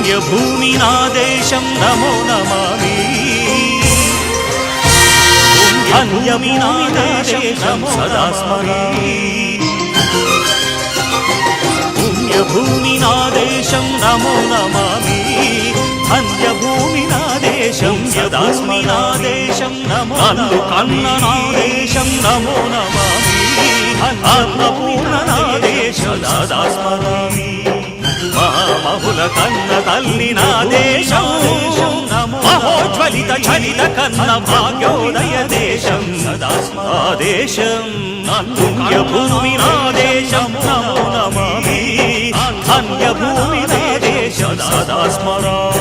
పుణ్యభూమి నా దేశం నమో నమామి పుణ్యభూమి నా దేశం సదా స్మరామి పుణ్యభూమి నా దేశం నమో నమామి ధన్యభూమి నా దేశం సదా స్మరామి దేశం నమో నన్ను కన్న నా దేశం నమో నమామి అన్నపూర్ణ నా దేశం సదా స్మరామి మహామహుల కన్న తల్లి నా దేశం మహోజ్వలిత చలిత కన్న భాగ్యోదయ దేశం సదా స్మరా దేశం పుణ్యభూమి నా దేశం నమో నమామి ధన్యభూమి నా దేశం సదా స్మరామి